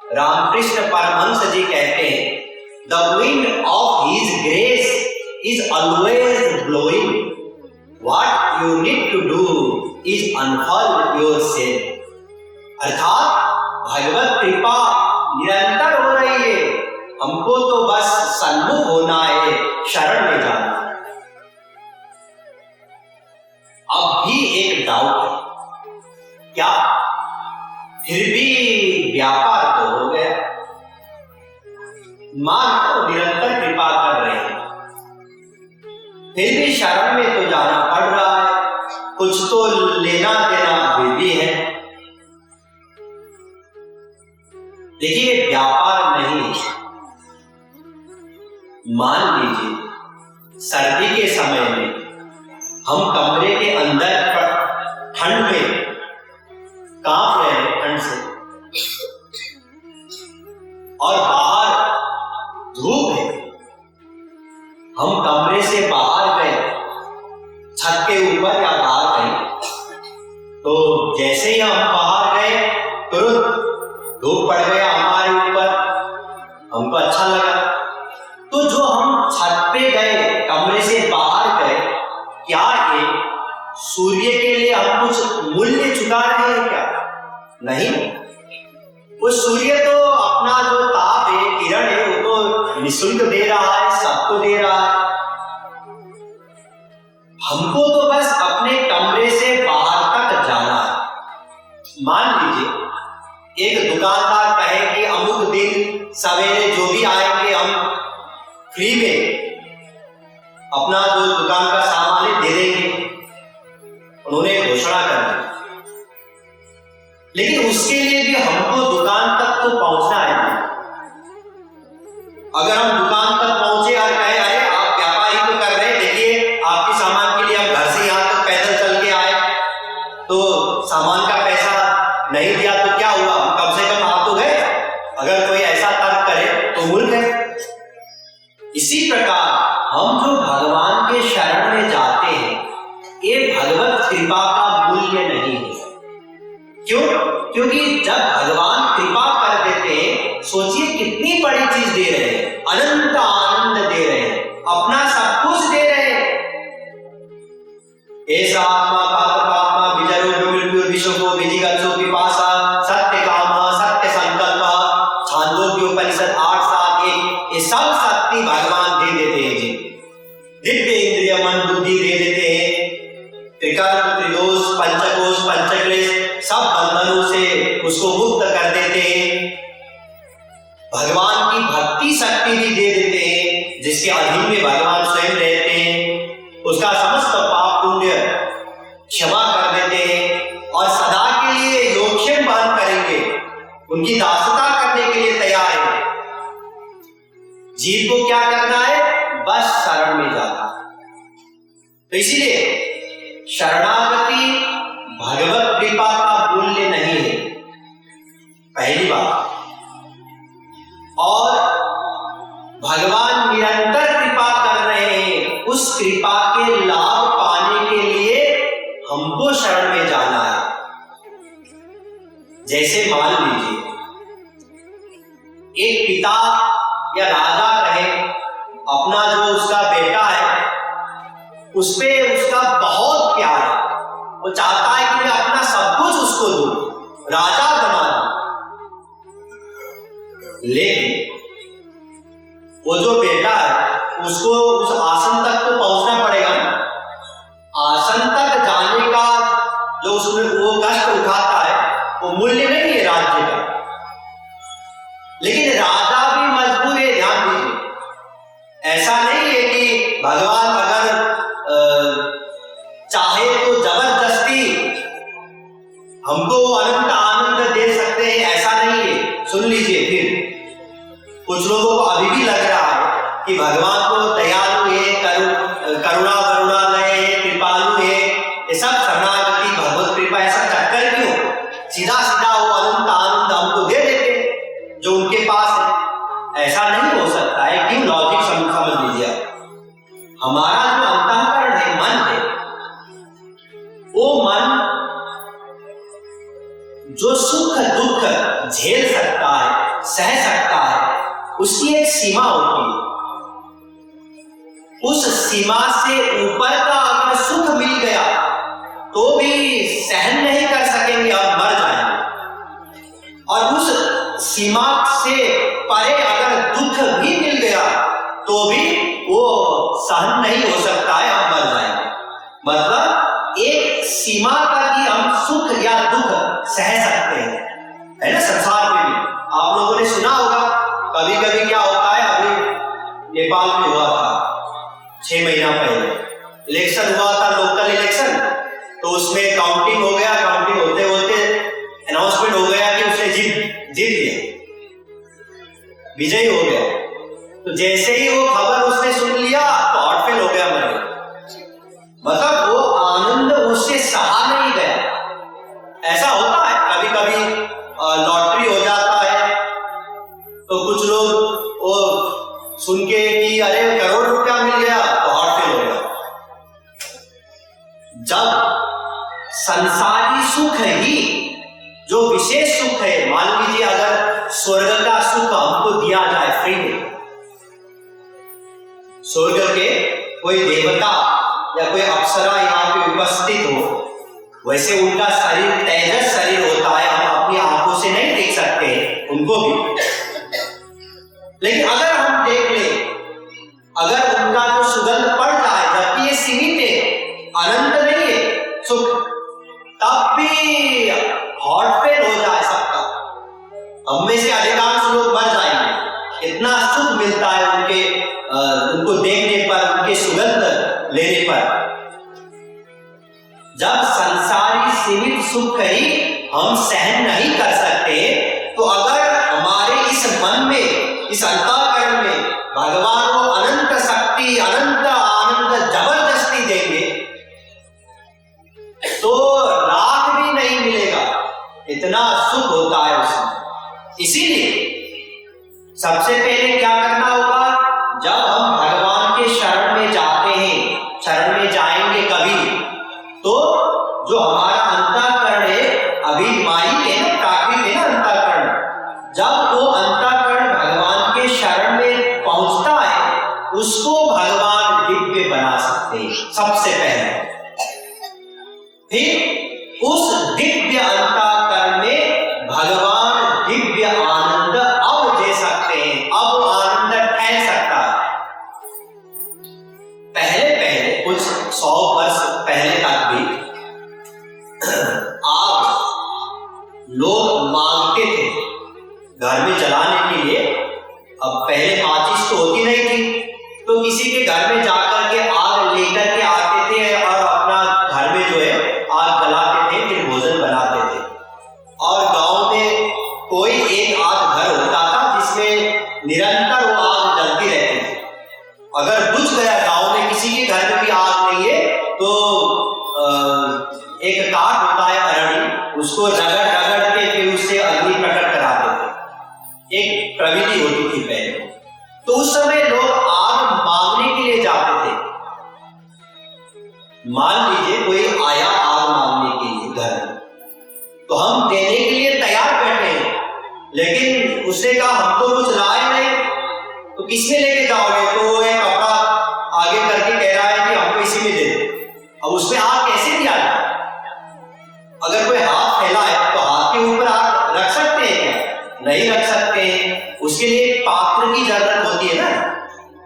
रामकृष्ण परमहंस जी कहते हैं, the wind of his grace is always blowing, what you need to do is unfurl yourself. अर्थात भगवत कृपा निरंतर हो रही है, हमको तो बस सन्मुख होना है, शरण में जाना है। अब भी एक डाउट है, क्या फिर भी व्यापार तो हो गया, मान तो निरंतर कृपा कर रहे हैं, फिर भी शरण में तो जाना पड़ रहा है, कुछ तो लेना देना अभी भी है। देखिए व्यापार नहीं है। मान लीजिए सर्दी के समय में हम कमरे के अंदर ठंड में कांप रहे हैं ठंड से, और बाहर धूप है, हम कमरे से बाहर गए छत के ऊपर या बाहर गए, तो जैसे ही हम बाहर गए तुरंत धूप पड़ गया हमारे ऊपर, हमको अच्छा लगा। तो जो हम छत पे गए, कमरे से बाहर गए, क्या ये सूर्य के लिए हम कुछ मूल्य चुका रहे हैं क्या? नहीं। वो सूर्य तो अपना जो ताप है, किरण है, वो तो निःशुल्क दे रहा है, सबको दे रहा है। हमको तो बस अपने कमरे से बाहर तक जाना है। मान लीजिए एक दुकानदार कहे कि अमुक दिन सवेरे जो भी आएंगे हम फ्री में अपना जो दुकान का सामान है दे देंगे, उन्होंने घोषणा कर दी। लेकिन उसके लिए भी हमको दुकान तक तो पहुंचना है। अगर हम दुकान तक पहुंचे और कहे अरे आप व्यापार ही तो कर रहे हैं, देखिए आपके सामान के लिए हम घर से यहां तक पैदल चल के आए, तो सामान का पैसा नहीं दिया तो क्या हुआ, कम से कम आप तो गए। अगर कोई ऐसा तर्क करे तो मूर्ख है। इसी प्रकार हम जो भगवान के शरण में जाते हैं, ये भगवत कृपा का मूल्य नहीं है। क्यों? क्योंकि जब भगवान कृपा कर देते हैं, सोचिए कितनी बड़ी चीज दे रहे हैं, अनंत आनंद दे रहे हैं, अपना सब कुछ दे रहे हैं। ऐसा आत्मा पात्मा विजरो मृत्यु विश्व विजिगत्सो पिपासा सत्य कामा सत्य संकल्प छांदोग्योपनिषद 8:7 ये सब शक्ति भगवान दे देते हैं जी। दिव्य इंद्रिय मन बुद्धि दे देते हैं, त्रिकर्म त्रिदोष पंचकोश पंचक्लेश सब बंधनों से उसको मुक्त कर देते हैं। भगवान की भक्ति शक्ति भी दे देते हैं, जिसके अधीन में भगवान स्वयं रहते हैं, उसका समस्त पाप पुण्य क्षमा कर देते हैं और सदा के लिए योगक्षेम बहन करेंगे, उनकी दासता करने के लिए तैयार है। जीव को क्या करना है? बस शरण में जाना। तो इसीलिए शरणागति भगवत कृपा का मूल्य नहीं है, पहली बात। और भगवान निरंतर कृपा कर रहे हैं, उस कृपा के लाभ पाने के लिए हमको शरण में जाना है। जैसे मान लीजिए एक पिता या राजा कहे, अपना जो उसका बेटा है उस पे उसका बहुत प्यार है, वो चाहता है कि मैं अपना सब कुछ उसको दूं, राजा बना दूं। लेकिन वो जो बेटा है उसको उस आसन तक तो पहुंचना पड़ेगा ना। आसन तक जाने का जो उसमें वो कष्ट उठाता है, वो मूल्य नहीं है राज्य का। लेकिन राजा भी मजबूर है, ध्यान दीजिए। ऐसा नहीं है कि भगवान अगर चाहे तो जबरदस्ती हमको अनंत आनंद दे सकते हैं, ऐसा नहीं है। सुन लीजिए, फिर कुछ लोगों को अभी भी लग रहा है कि भगवान तो दयालु है, करुणा करुणालय है, कृपालु है, ये सब शरणागति भगवत कृपा, ऐसा चक्कर क्यों? सीधा सीधा वो अनंत आनंद हमको दे देते जो उनके पास है। ऐसा नहीं हो सकता है। क्यों? लॉजिक समझ लीजिए। हमारा जो अंतःकरण है, मन है, वो मन जो सुख दुख झेल सकता है, सह सकता है, उसकी एक सीमा होती है। उस सीमा से ऊपर का अगर सुख मिल गया तो भी सहन नहीं कर सकेंगे और मर जाएंगे, और उस सीमा से परे अगर दुख भी मिल गया तो भी वो सहन नहीं हो सकता है, हम मर जाएंगे। मतलब एक सीमा तक ही हम सुख या दुख सह सकते हैं, है ना। संसार में भी आप लोगों ने सुना होगा, कभी कभी क्या होता है, अभी नेपाल में हुआ था 6 महीना पहले इलेक्शन हुआ था, लोकल इलेक्शन। तो उसमें काउंटिंग हो गया, काउंटिंग होते होते अनाउंसमेंट हो गया कि उसने जीत लिया, विजयी हो गया। तो जैसे ही वो खबर उसने सुन लिया तो हार्ट फेल हो गया, मर गया। मतलब वो आनंद उससे सहा नहीं गया। ऐसा होता है कभी कभी, लॉटरी हो जाता है तो कुछ लोग वो सुन के कि अरे करोड़ रुपया मिल गया तो हार्ट फेल हो गया। जब संसारी सुख ही जो विशेष सुख है, मान लीजिए अगर स्वर्ग का सुख हमको दिया जाए फ्री में, स्वर्ग के कोई देवता या कोई अप्सरा यहाँ पे उपस्थित हो, वैसे उनका शरीर तेजस शरीर होता है, हम अपनी आंखों से नहीं देख सकते उनको भी, लेकिन अगर हम देख ले, अगर उनका जो सुगंध पड़ जाए, जबकि ये सीमित है, अनंत नहीं है सुख, तब भी हार्ट फेल हो जाए सबका, हम में से अधिकांश लोग मर जाएंगे। इतना सुख मिलता है उनको देखने पर, उनके सुगंध लेने पर। जब संसारी सीमित सुख ही हम सहन नहीं कर सकते, तो अगर हमारे इस मन में, इस अंतःकरण में भगवान को अनंत शक्ति, अनंत आनंद जबरदस्ती देंगे तो राख भी नहीं मिलेगा, इतना सुख होता है उसमें। इसीलिए सबसे पहले क्या करना होगा, जब हम भगवान के शरण में जाते हैं, शरण में जाएंगे कभी, तो जो हमारा अंतःकरण है, अभी माइक है ना, प्राकृत है ना अंतःकरण, जब वो अंतःकरण भगवान के शरण में पहुंचता है, उसको भगवान दिव्य बना सकते हैं सबसे पहले। फिर उस दिव्य अंतःकरण में भगवान दिव्य आनंद अब दे सकते हैं, अब आनंद ठहर सकता है। पहले कुछ 100 वर्ष पहले तक भी आग लोग मांगते थे घर में जलाने के लिए। अब पहले माचिस तो होती नहीं थी, तो किसी के घर में जाकर के आग लेकर के आते थे और अपना घर में जो है आग जलाते थे, फिर भोजन बनाते थे। और गांव में कोई एक आध घर होता था जिसमें निरंतर वो आग जलती रहती थी। अगर बुझ गया गांव में किसी के घर में भी आग नहीं है, तो एक काठ होता है अरणी, उसको रगड़ रगड़ के फिर उससे अग्नि प्रकट कराते थे। एक प्रविधि होती थी पहले। तो उस समय लोग आग मांगने के लिए जाते थे। मान लीजिए कोई आया आग मांगने के लिए घर में, तो हम देने के लिए तैयार बैठे हैं, लेकिन उसने कहा हम तो कुछ लाए नहीं, तो किसमें लेके जाओगे? तो वो एक कपड़ा आगे करके कह रहा है कि हमको इसी में दे दो। अब उसमें आग कैसे दिया जाए? अगर कोई हाथ फैला है तो हाथ के ऊपर आग रख सकते हैं क्या? नहीं रख सकते हैं, उसके लिए एक पात्र की जरूरत होती है ना।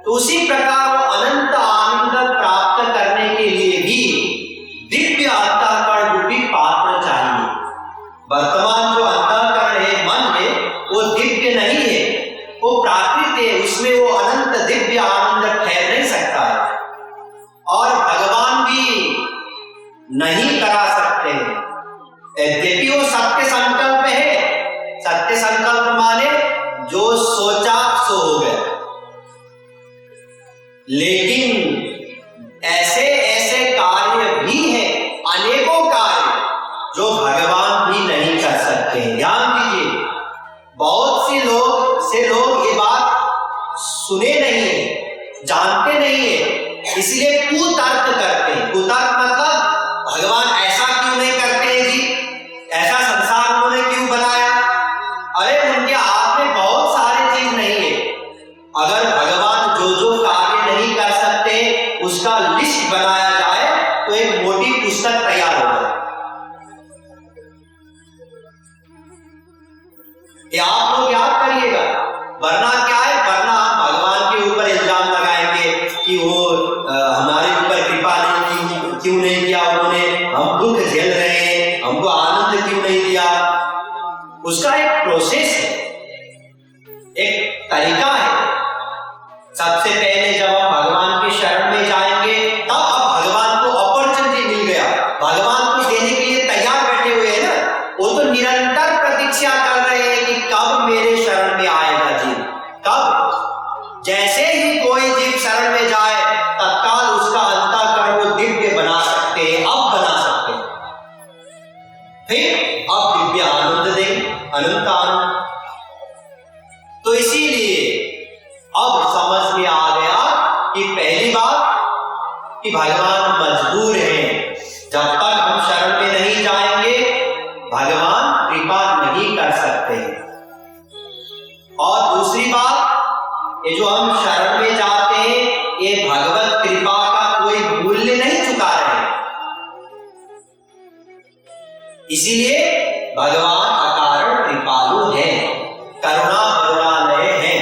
तो उसी प्रकार वो अनंत आनंद प्राप्त करने के लिए भी दिव्य अंतःकरण रूपी पात्र चाहिए। वर्तमान जो अंतःकरण है, मन है, वो दिव्य नहीं है, वो प्राकृत है, उसमें वो अनंत दिव्य आनंद ठहर नहीं सकता है, और भगवान भी नहीं करा सकते हैं। यद्यपि वो सत्य संकल्प है, सत्य संकल्प माने जो सोचा सो हो गया, लेकिन ऐसे ऐसे कार्य भी हैं, अनेकों कार्य जो भगवान भी नहीं कर सकते हैं। ध्यान दीजिए, बहुत से लोग ये बात सुने नहीं है, जानते नहीं है, इसलिए कुतर्क करते हैं। कुतर्क मतलब भगवान ऐसा क्यों नहीं करते हैं जी, ऐसा संसार उन्होंने क्यों बनाया? अरे उनके हाथ में बहुत वरना क्या है, वरना हम भगवान के ऊपर इल्जाम लगाएंगे कि वो हमारे ऊपर कृपा नहीं क्यों नहीं किया उन्होंने, हम दुख झेल रहे हैं, हमको आनंद क्यों नहीं दिया। उसका एक प्रोसेस है, एक तरीका है। सबसे पहले जब हम भगवान के शरण में जाएंगे तब अब भगवान को अपॉर्चुनिटी मिल गया, भगवान को देने के लिए तैयार बैठे हुए हैं ना, वो तो निरंतर प्रतीक्षा कर रहे हैं कि कब मेरे शरण में आएगा जीव, कब। जैसे ही कोई जीव शरण में जाए तत्काल उसका अंतःकरण वो दिव्य बना सकते हैं, अब बना सकते हैं, फिर अब दिव्य आनंद देंगे, अनंत आनंद। तो इसीलिए अब समझ में आ गया कि पहली बात कि भगवान मजबूर हैं, जब तक हम शरण में नहीं जाएंगे भगवान कृपा नहीं कर सकते। और दूसरी बात, ये जो हम शरण में जाते हैं ये भगवत कृपा का कोई मूल्य नहीं चुका रहे, इसीलिए भगवान अकारण कृपालु हैं, करुणा करुणालय हैं।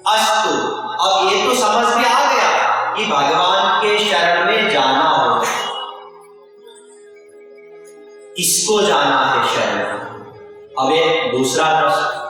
अस्तु, अब ये तो समझ में आ गया कि भगवान के शरण में जाना होगा। किसको जाना है शरण? अब एक दूसरा प्रश्न,